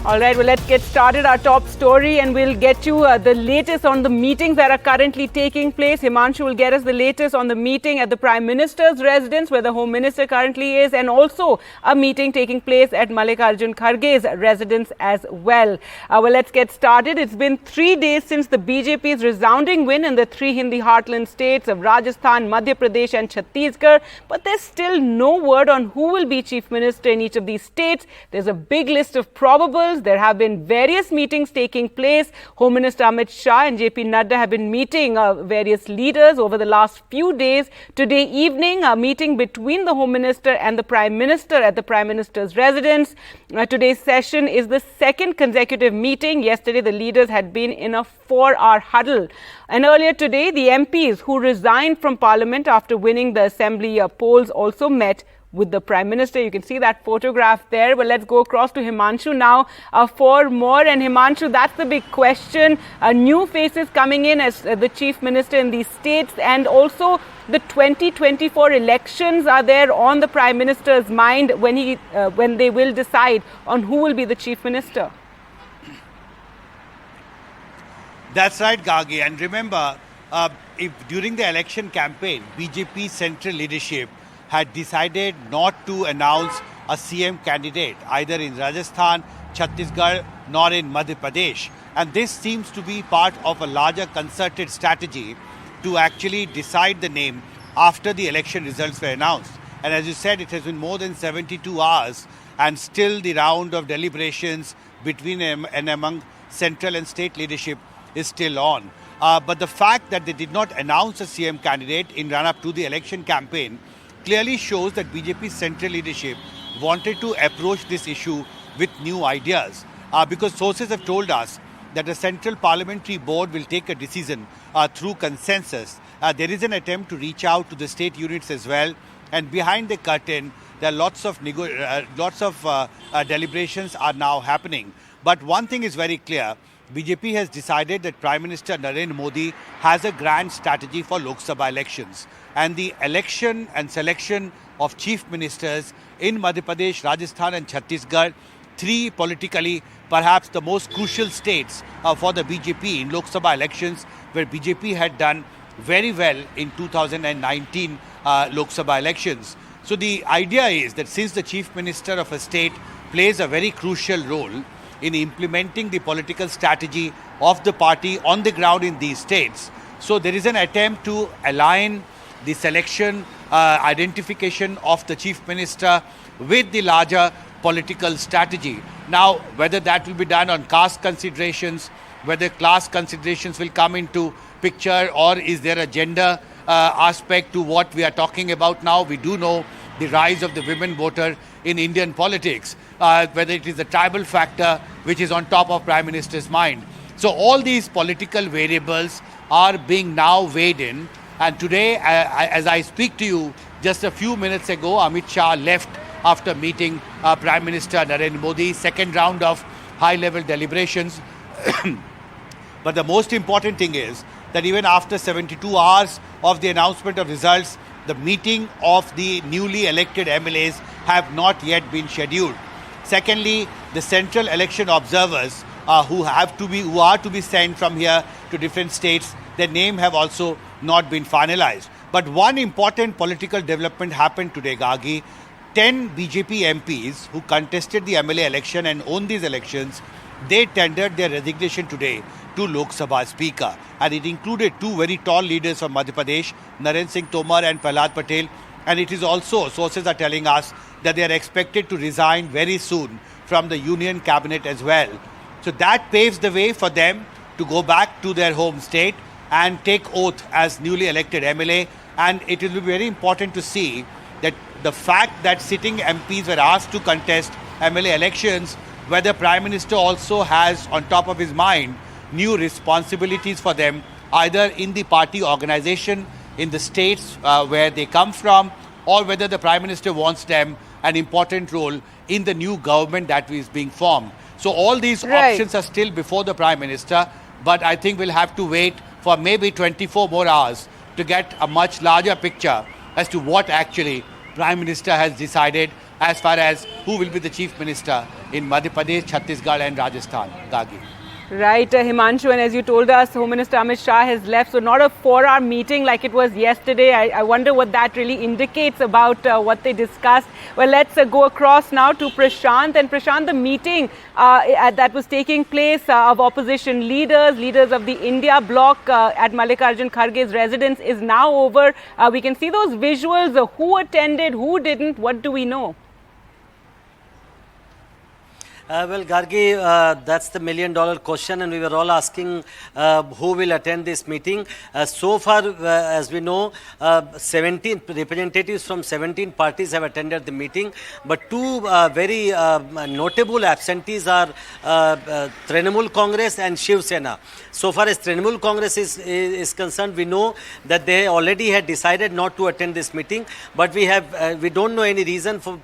All right, well, let's get started. Our top story, and we'll get you the latest on the meetings that are currently taking place. Himanshu will get us the latest on the meeting at the Prime Minister's residence, where the Home Minister currently is, and also a meeting taking place at Mallikarjun Kharge's residence as well. Well, let's get started. It's been 3 days since the BJP's resounding win in the three Hindi heartland states of Rajasthan, Madhya Pradesh and Chhattisgarh. But there's still no word on who will be Chief Minister in each of these states. There's a big list of probables. There have been various meetings taking place. Home Minister Amit Shah and JP Nadda have been meeting various leaders over the last few days. Today evening, a meeting between the Home Minister and the Prime Minister at the Prime Minister's residence. Today's session is the second consecutive meeting. Yesterday, the leaders had been in a 4-hour huddle. And earlier today, the MPs who resigned from Parliament after winning the Assembly polls also met with the Prime Minister. You can see that photograph there. Well, let's go across to Himanshu now for more. And Himanshu, that's the big question. New faces coming in as the Chief Minister in these states, and also the 2024 elections are there on the Prime Minister's mind when they will decide on who will be the Chief Minister. That's right, Gagi. And remember, if during the election campaign, BJP central leadership had decided not to announce a CM candidate either in Rajasthan, Chhattisgarh, nor in Madhya Pradesh. And this seems to be part of a larger concerted strategy to actually decide the name after the election results were announced. And as you said, it has been more than 72 hours, and still the round of deliberations between and among central and state leadership is still on. But the fact that they did not announce a CM candidate in run-up to the election campaign clearly shows that BJP's central leadership wanted to approach this issue with new ideas. Because sources have told us that the Central Parliamentary Board will take a decision through consensus. There is an attempt to reach out to the state units as well. And behind the curtain, there are lots of deliberations are now happening. But one thing is very clear. BJP has decided that Prime Minister Narendra Modi has a grand strategy for Lok Sabha elections. And the election and selection of chief ministers in Madhya Pradesh, Rajasthan and Chhattisgarh, three politically perhaps the most crucial states for the BJP in Lok Sabha elections, where BJP had done very well in 2019 Lok Sabha elections. So the idea is that since the chief minister of a state plays a very crucial role in implementing the political strategy of the party on the ground in these states, so there is an attempt to align the selection, identification of the chief minister with the larger political strategy. Now, whether that will be done on caste considerations, whether class considerations will come into picture, or is there a gender aspect to what we are talking about now? We do know the rise of the women voter in Indian politics, whether it is the tribal factor which is on top of Prime Minister's mind. So all these political variables are being now weighed in. And today, as I speak to you, just a few minutes ago, Amit Shah left after meeting Prime Minister Narendra Modi, second round of high-level deliberations. But the most important thing is that even after 72 hours of the announcement of results, the meeting of the newly elected MLAs have not yet been scheduled. Secondly, the central election observers who are to be sent from here to different states, their name have also not been finalized. But one important political development happened today, Gagi. 10 BJP MPs who contested the MLA election and won these elections, they tendered their resignation today to Lok Sabha Speaker. And it included two very tall leaders from Madhya Pradesh, Narendra Singh Tomar and Prahlad Patel. And it is also, sources are telling us, that they are expected to resign very soon from the Union Cabinet as well. So that paves the way for them to go back to their home state and take oath as newly elected MLA. And it will be very important to see that the fact that sitting MPs were asked to contest MLA elections, whether Prime Minister also has on top of his mind new responsibilities for them, either in the party organization, in the states where they come from, or whether the Prime Minister wants them an important role in the new government that is being formed. So all these options are still before the Prime Minister, but I think we'll have to wait for maybe 24 more hours to get a much larger picture as to what actually Prime Minister has decided as far as who will be the chief minister in Madhya Pradesh, Chhattisgarh and Rajasthan. Gagi. Right, Himanshu, and as you told us, Home Minister Amit Shah has left, so not a 4-hour meeting like it was yesterday. I wonder what that really indicates about what they discussed. Well, let's go across now to Prashant. And Prashant, the meeting that was taking place of opposition leaders of the India bloc at Mallikarjun Kharge's residence is now over. We can see those visuals. Who attended, who didn't, what do we know? Well, Gargi, that's the million-dollar question, and we were all asking who will attend this meeting. So far, as we know, 17 representatives from 17 parties have attended the meeting, but two very notable absentees are Trinamool Congress and Shiv Sena. So far as Trinamool Congress is concerned, we know that they already had decided not to attend this meeting, but we don't know any reason for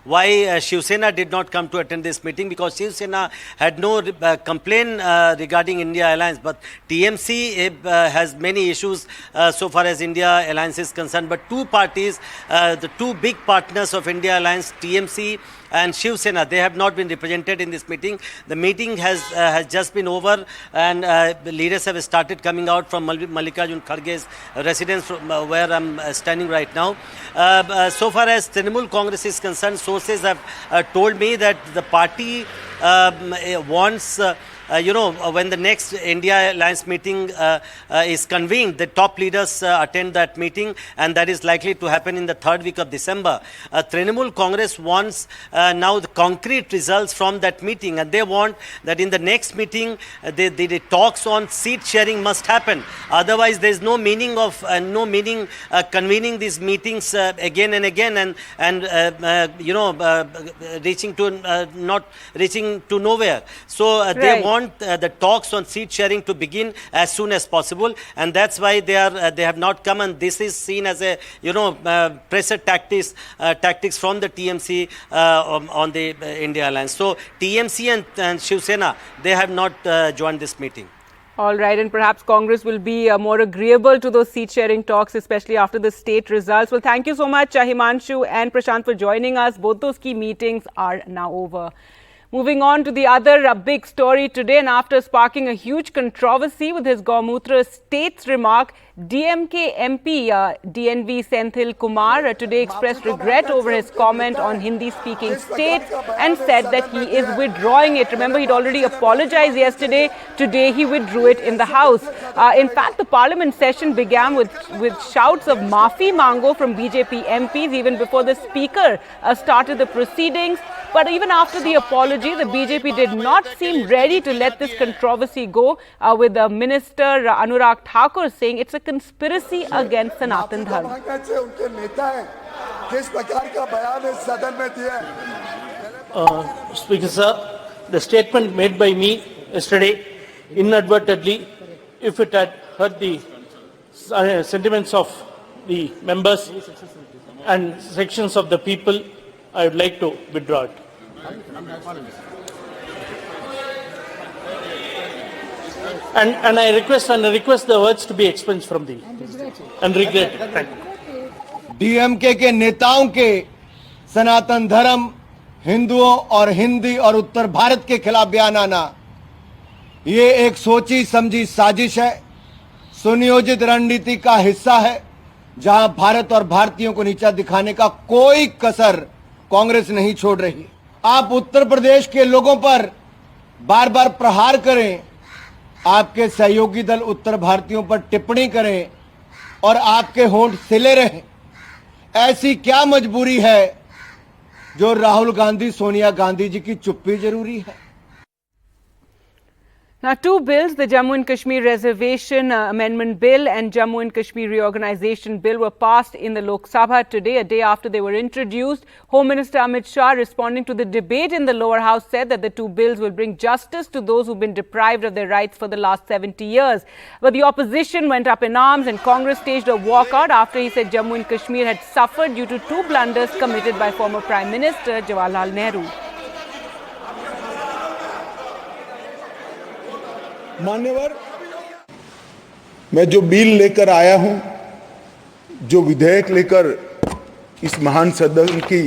why Shiv Sena did not come to attend this meeting, because Shiv Sena had no complaint regarding India Alliance, but TMC has many issues so far as India Alliance is concerned. But two parties, the two big partners of India Alliance, TMC and Shiv Sena, they have not been represented in this meeting. The meeting has just been over, and the leaders have started coming out from Mallikarjun Kharge's residence, where I'm standing right now. So far as Trinamool Congress is concerned, sources have told me that the party wants when the next India Alliance meeting is convened, the top leaders attend that meeting, and that is likely to happen in the third week of December. Trinamool Congress wants now the concrete results from that meeting, and they want that in the next meeting the talks on seat sharing must happen. Otherwise, there is no meaning of convening these meetings again and again, and not reaching to nowhere. So they want the talks on seat sharing to begin as soon as possible, and that's why they have not come, and this is seen as a pressure tactics from the TMC on the India Alliance. So TMC and Shiv Sena, they have not joined this meeting. All right, and perhaps Congress will be more agreeable to those seat-sharing talks, especially after the state results. Well, thank you so much, Himanshu and Prashant, for joining us. Both those key meetings are now over. Moving on to the other big story today, and after sparking a huge controversy with his Gaumutra states remark, DMK MP DNV Senthil Kumar today expressed regret over his comment on Hindi-speaking states and said that he is withdrawing it. Remember, he'd already apologized yesterday. Today, he withdrew it in the House. In fact, the Parliament session began with shouts of Maafi Mango from BJP MPs even before the Speaker started the proceedings. But even after the apology, the BJP did not seem ready to let this controversy go, with the Minister Anurag Thakur saying it's a conspiracy against Sanatan Dharma. Speaker sir, the statement made by me yesterday inadvertently, if it had hurt the sentiments of the members and sections of the people, I would like to withdraw it. And I request the words to be expunged from the and regret. Thank you. DMK के नेताओं के सनातन धर्म, हिंदुओं और हिंदी और उत्तर भारत के खिलाफ बयान आना, ये एक सोची समझी साजिश है, सुनियोजित रणनीति का हिस्सा है, जहां भारत और भारतीयों को नीचा दिखाने का कोई कसर कांग्रेस नहीं छोड़ रही। आप उत्तर प्रदेश के लोगों पर बार बार प्रहार करें, आपके सहयोगी दल उत्तर भारतीयों पर टिप्पणी करें और आपके होंठ सिले रहें। ऐसी क्या मजबूरी है जो राहुल गांधी, सोनिया गांधी जी की चुप्पी जरूरी है? Now, two bills, the Jammu and Kashmir Reservation Amendment Bill and Jammu and Kashmir Reorganization Bill, were passed in the Lok Sabha today, a day after they were introduced. Home Minister Amit Shah, responding to the debate in the lower house, said that the two bills will bring justice to those who've been deprived of their rights for the last 70 years. But the opposition went up in arms and Congress staged a walkout after he said Jammu and Kashmir had suffered due to two blunders committed by former Prime Minister Jawaharlal Nehru. मान्यवर, मैं जो bill लेकर आया हूं, जो विधेयक लेकर इस महान सदन की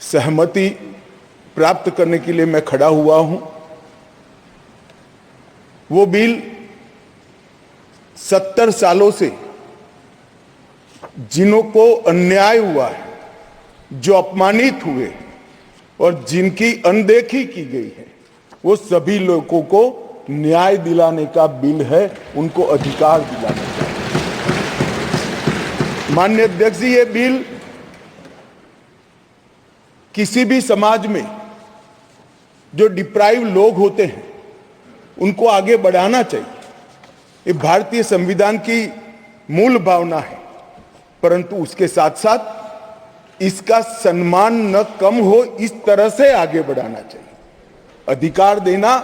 सहमति प्राप्त करने के लिए मैं खड़ा हुआ हूं। वो बिल 70 सालों से जिन्हों को अन्याय हुआ है, जो अपमानित हुए और जिनकी अनदेखी की गई है, वो सभी लोगों को न्याय दिलाने का बिल है, उनको अधिकार दिलाने का। माननीय अध्यक्ष जी, ये बिल किसी भी समाज में जो डिप्राइव लोग होते हैं उनको आगे बढ़ाना चाहिए। ये भारतीय संविधान की मूल भावना है, परंतु उसके साथ साथ इसका सम्मान न कम हो, इस तरह से आगे बढ़ाना चाहिए। अधिकार देना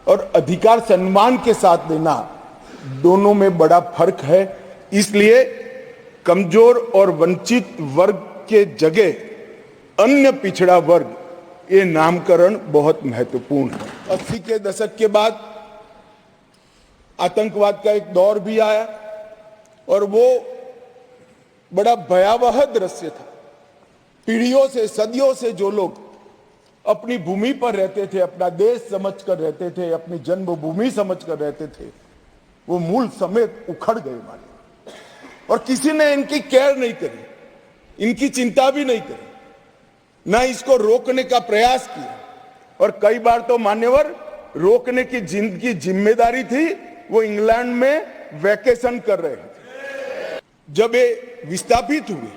और अधिकार सम्मान के साथ देना, दोनों में बड़ा फर्क है। इसलिए कमजोर और वंचित वर्ग के जगह अन्य पिछड़ा वर्ग, ये नामकरण बहुत महत्वपूर्ण है। 80 के दशक के बाद आतंकवाद का एक दौर भी आया और वो बड़ा भयावह दृश्य था। पीढ़ियों से, सदियों से जो लोग अपनी भूमि पर रहते थे, अपना देश समझकर रहते थे, अपनी जन्मभूमि समझकर रहते थे, वो मूल समेत उखड़ गए माने। और किसी ने इनकी केयर नहीं करी, इनकी चिंता भी नहीं करी, ना इसको रोकने का प्रयास किया। और कई बार तो मान्यवर रोकने की जिनकी जिम्मेदारी थी, वो इंग्लैंड में वैकेशन कर रहे थे। जब ये विस्थापित हुए,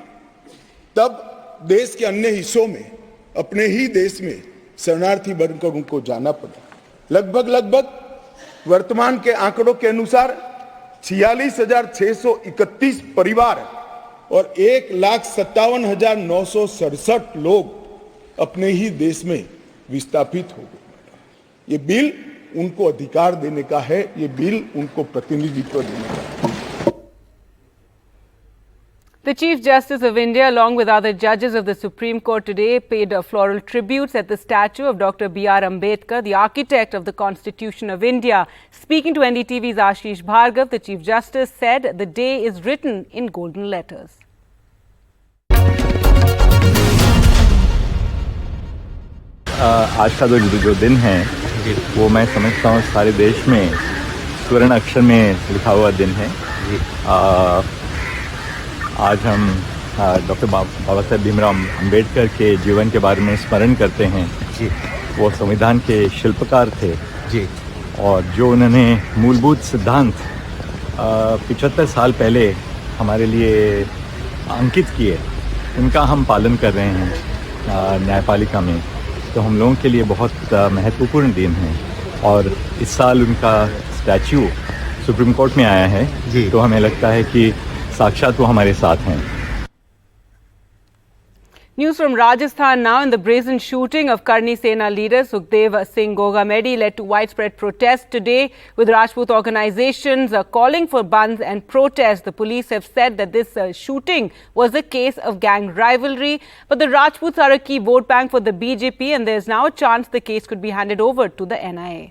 तब देश के अन्य हिस्सों में, अपने ही देश में शरणार्थी बनकर उनको जाना पड़ा। लगभग वर्तमान के आंकड़ों के अनुसार 46,631 परिवार और 1,57,967 लोग अपने ही देश में विस्थापित हो गए। ये बिल उनको अधिकार देने का है, ये बिल उनको प्रतिनिधित्व देने का है। The Chief Justice of India, along with other judges of the Supreme Court today, paid floral tributes at the statue of Dr. B.R. Ambedkar, the architect of the Constitution of India. Speaking to NDTV's Ashish Bhargav, the Chief Justice said the day is written in golden letters. आज का जो दिन है, वो मैं समझता हूँ सारे देश में स्वर्ण अक्षर में लिखा हुआ दिन है। आज हम डॉक्टर बाबा साहेब भीमराव अम्बेडकर के जीवन के बारे में स्मरण करते हैं। वो संविधान के शिल्पकार थे और जो उन्होंने मूलभूत सिद्धांत 75 साल पहले हमारे लिए अंकित किए, उनका हम पालन कर रहे हैं न्यायपालिका में। तो हम लोगों के लिए बहुत महत्वपूर्ण दिन है और इस साल उनका स्टैच्यू सुप्रीम कोर्ट में आया है, तो हमें लगता है कि साक्षात वो हमारे साथ हैं। News from Rajasthan now. In the brazen shooting of Karni Sena leader Sukhdev Singh Gogamedi led to widespread protests today, with Rajput organizations calling for bandhs and protests. The police have said that this shooting was a case of gang rivalry, but the Rajputs are a key vote bank for the BJP, and there is now a chance the case could be handed over to the NIA.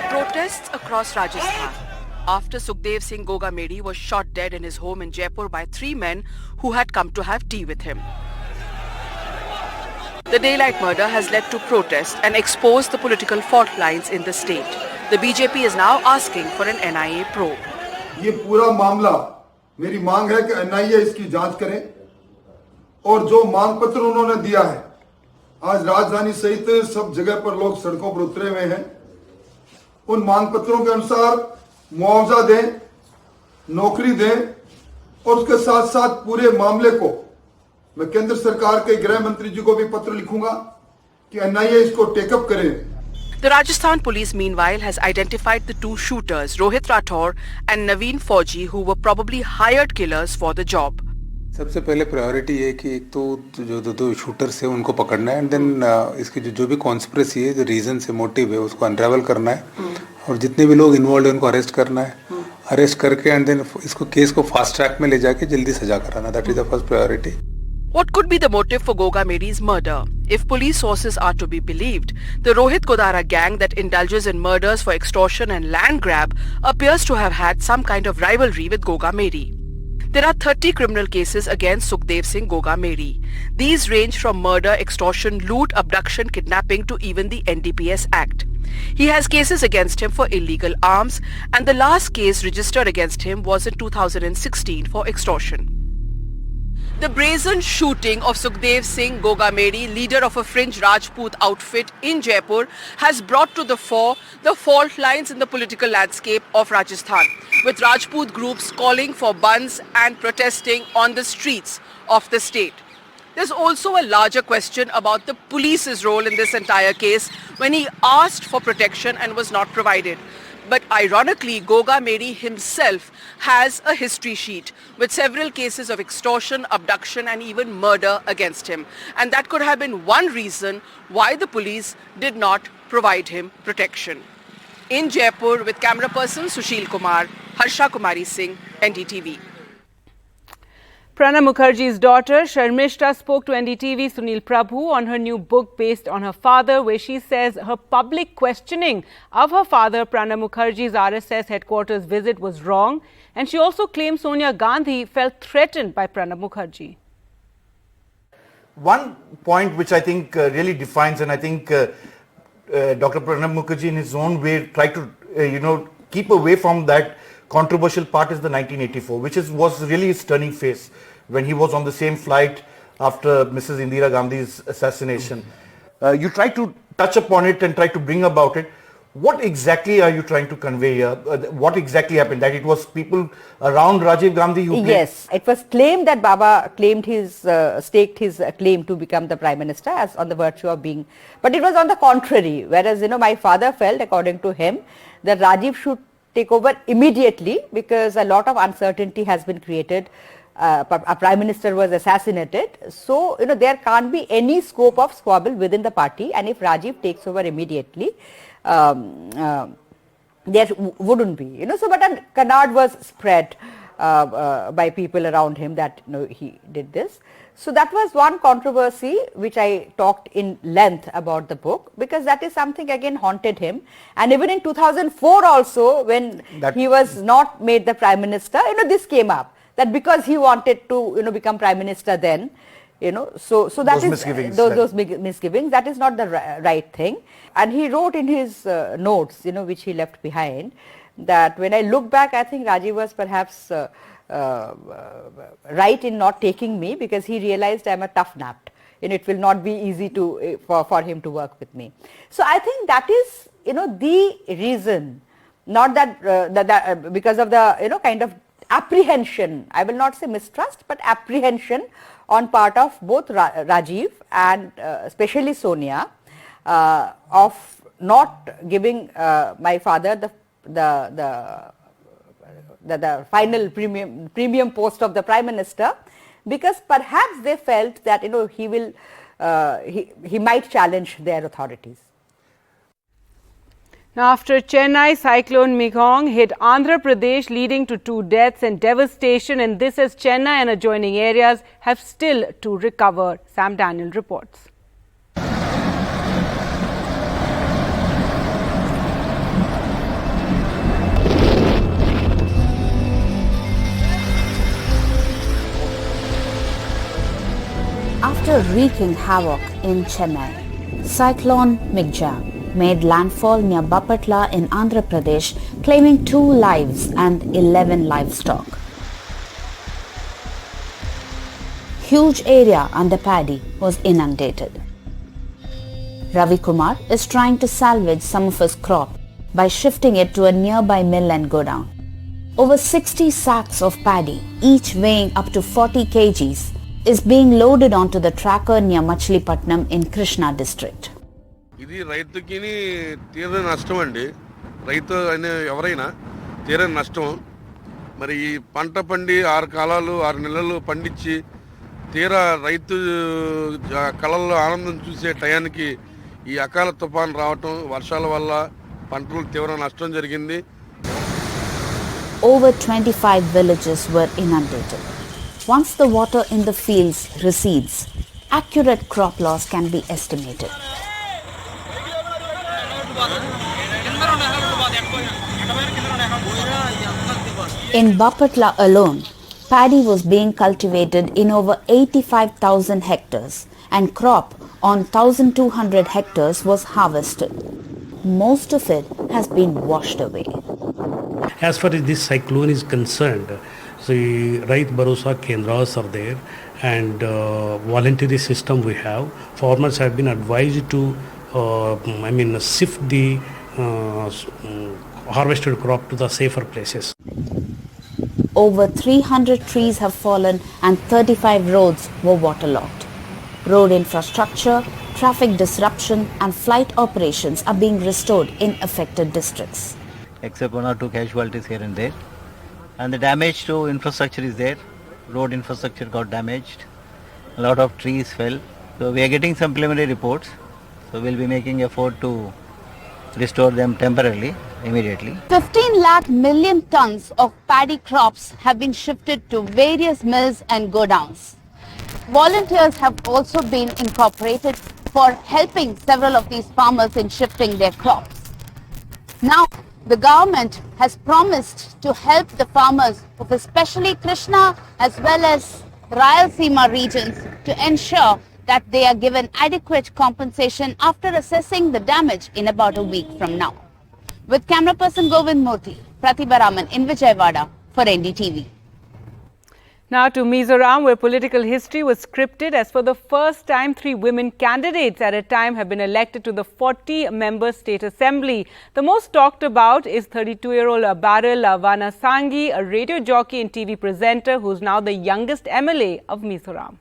Protests across Rajasthan after Sukhdev Singh Gogamedi was shot dead in his home in Jaipur by 3 men who had come to have tea with him. The daylight murder has led to protests and exposed the political fault lines in the state. The BJP is now asking for an NIA probe. ये पूरा मामला, मेरी मांग है कि NIA इसकी जांच करे और जो मांग पत्र उन्होंने दिया है, आज राजधानी सहित सब जगह पर लोग सड़कों पर उतरे हुए हैं, उन मांग पत्रों के अनुसार मुआवजा दें, नौकरी दें और उसके साथ साथ पूरे मामले को मैं केंद्र सरकार के गृह मंत्री जी को भी पत्र लिखूंगा कि NIA इसको टेकअप करे। The Rajasthan police meanwhile has identified the two shooters, Rohit Rathore and Naveen Fauji, who were probably hired killers for the job. सबसे पहले प्रायोरिटी है कि एक तो जो दो शूटर्स है उनको पकड़ना है एंड देन इसकी जो भी कॉन्स्पिरेसी है, जो रीजन से मोटिव है, उसको अनरेवल करना है और जितने भी लोग इन्वॉल्व है उनको अरेस्ट करना है, अरेस्ट करके एंड देन इसको केस को फास्ट ट्रैक में ले जाके जल्दी सजा कराना। That is the first priority. What could be the motive for Gogamedi's murder? If police sources are to be believed, the Rohit Kodara gang that indulges in murders for extortion and land grab appears to have had some kind of rivalry with Gogamedi. There are 30 criminal cases against Sukhdev Singh Goga Meri. These range from murder, extortion, loot, abduction, kidnapping to even the NDPS Act. He has cases against him for illegal arms, and the last case registered against him was in 2016 for extortion. The brazen shooting of Sukhdev Singh Goga Meri, leader of a fringe Rajput outfit in Jaipur, has brought to the fore the fault lines in the political landscape of Rajasthan, with Rajput groups calling for bans and protesting on the streets of the state. There's also a larger question about the police's role in this entire case when he asked for protection and was not provided. But ironically, Goga Meri himself has a history sheet with several cases of extortion, abduction and even murder against him. And that could have been one reason why the police did not provide him protection. In Jaipur, with camera person Sushil Kumar, Harsha Kumari Singh, NDTV. Pranab Mukarji's daughter, Sharmishta, spoke to NDTV Sunil Prabhu on her new book based on her father, where she says her public questioning of her father, Pranab Mukarji's RSS headquarters visit was wrong. And she also claims Sonia Gandhi felt threatened by Pranab Mukarji. One point which I think really defines, and I think Dr. Pranab Mukarji in his own way tried to, keep away from that controversial part, is the 1984, which was really his turning phase when he was on the same flight after Mrs. Indira Gandhi's assassination. You try to touch upon it and try to bring about it. What exactly are you trying to convey here? What exactly happened? That it was people around Rajiv Gandhi who... Yes, it was claimed that Baba claimed staked his claim to become the Prime Minister as on the virtue of being... But it was on the contrary, whereas, my father felt, according to him, that Rajiv should take over immediately because a lot of uncertainty has been created. A Prime Minister was assassinated. So, there can't be any scope of squabble within the party, and if Rajiv takes over immediately, there wouldn't be, so but a canard was spread by people around him that he did this. So that was one controversy which I talked in length about the book, because that is something again haunted him. And even in 2004 also, when he was not made the Prime Minister, this came up, that because he wanted to become Prime Minister then, so that those misgivings, that is not the right thing. And he wrote in his notes, which he left behind, that when I look back, I think Rajiv was perhaps right in not taking me, because he realized I am a tough nut. It will not be easy for him to work with me. So I think that is the reason, not that because of the kind of apprehension, I will not say mistrust, but apprehension on part of both Rajiv and especially Sonia, of not giving my father the final premium post of the Prime Minister, because perhaps they felt that he might challenge their authorities. Now, after Chennai Cyclone Mizoram hit Andhra Pradesh, leading to 2 deaths and devastation, and this as Chennai and adjoining areas have still to recover. Sam Daniel reports. After wreaking havoc in Chennai, Cyclone Mizoram made landfall near Bapatla in Andhra Pradesh, claiming 2 lives and 11 livestock. Huge area under paddy was inundated. Ravi Kumar is trying to salvage some of his crop by shifting it to a nearby mill and godown. Over 60 sacks of paddy, each weighing up to 40 kgs, is being loaded onto the tracker near Machilipatnam in Krishna district. ఇది రైతుకి తీరని నష్టం అండి. రైతు అనే ఎవరైనా తీరని నష్టం. మరి ఈ పంట పండి 6 కాలాలు 6 నెలలు పండించి తీరా రైతు కళల్లో ఆనందం చూసే టయానికి ఈ అకాల తుఫాన్ రావటం, వర్షాల వల్ల పంటలు తీవ్ర నష్టం జరిగింది. Over 25 villages were inundated. Once the water in the fields recedes, accurate crop loss can be estimated. In Bapatla alone, paddy was being cultivated in over 85,000 hectares and crop on 1,200 hectares was harvested. Most of it has been washed away. As far as this cyclone is concerned, the Rait Bharosa Kendras are there and voluntary system we have. Farmers have been advised to shift the harvested crop to the safer places. Over 300 trees have fallen and 35 roads were waterlogged. Road infrastructure, traffic disruption and flight operations are being restored in affected districts. Except 1 or 2 casualties here and there. And the damage to infrastructure is there. Road infrastructure got damaged. A lot of trees fell. So we are getting some preliminary reports. So we'll be making effort to restore them temporarily, immediately. 15 lakh million tons of paddy crops have been shifted to various mills and godowns. Volunteers have also been incorporated for helping several of these farmers in shifting their crops. Now, the government has promised to help the farmers of especially Krishna as well as Rayalaseema regions to ensure that they are given adequate compensation after assessing the damage in about a week from now. With camera person Govind Murthy, Pratibha Raman in Vijayawada for NDTV. Now to Mizoram, where political history was scripted as for the first time 3 women candidates at a time have been elected to the 40-member state assembly. The most talked about is 32-year-old Barrel Vanasangi, a radio jockey and TV presenter who is now the youngest MLA of Mizoram.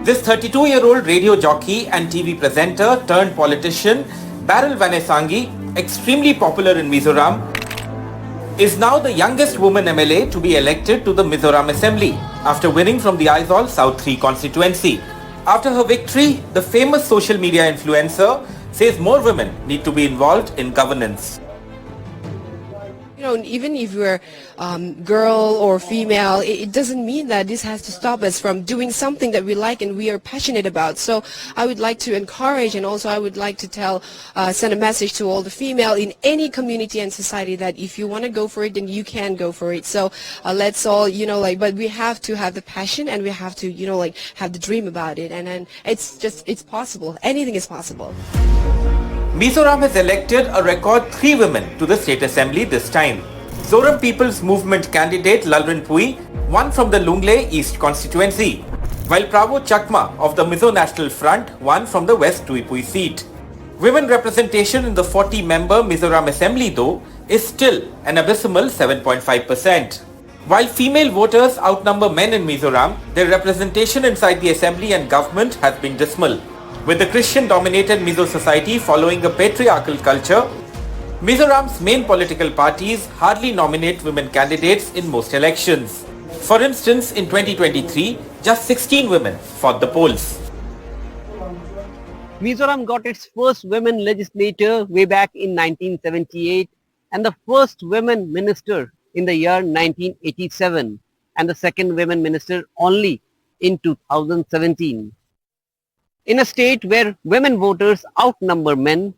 This 32-year-old radio jockey and TV presenter turned politician, Barrel Vanasangi, extremely popular in Mizoram, is now the youngest woman MLA to be elected to the Mizoram Assembly after winning from the Aizawl South 3 constituency. After her victory, the famous social media influencer says more women need to be involved in governance. You know, even if you're girl or female, it doesn't mean that this has to stop us from doing something that we like and we are passionate about. So I would like to encourage, and also I would like to send a message to all the female in any community and society that if you want to go for it, then you can go for it. So let's all, but we have to have the passion and we have to, have the dream about it. And then it's possible. Anything is possible. Mizoram has elected a record 3 women to the state assembly this time. Mizoram People's Movement candidate Lalrin Pui won from the Lungle East constituency, while Pravo Chakma of the Mizo National Front won from the West Tuipui seat. Women representation in the 40-member Mizoram Assembly, though, is still an abysmal 7.5%. While female voters outnumber men in Mizoram, their representation inside the assembly and government has been dismal. With the Christian-dominated Mizo society following a patriarchal culture, Mizoram's main political parties hardly nominate women candidates in most elections. For instance, in 2023, just 16 women fought the polls. Mizoram got its first women legislator way back in 1978 and the first women minister in the year 1987 and the second women minister only in 2017. In a state where women voters outnumber men,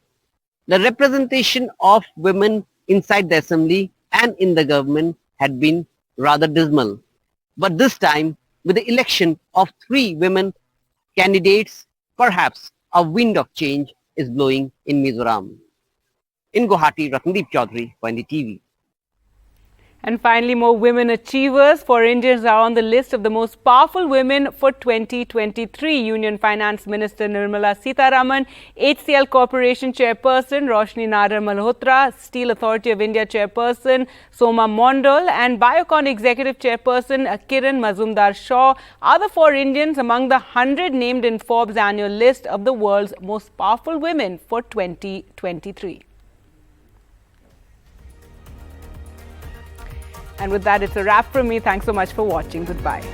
the representation of women inside the assembly and in the government had been rather dismal. But this time, with the election of 3 women candidates, perhaps a wind of change is blowing in Mizoram. In Guwahati, Ratndeep Chaudhary for NDTV. And finally, more women achievers. 4 Indians are on the list of the most powerful women for 2023. Union Finance Minister Nirmala Sitharaman, HCL Corporation Chairperson Roshni Nadar Malhotra, Steel Authority of India Chairperson Soma Mondal and Biocon Executive Chairperson Kiran Mazumdar Shaw are the 4 Indians among the 100 named in Forbes' annual list of the world's most powerful women for 2023. And with that, it's a wrap from me. Thanks so much for watching. Goodbye.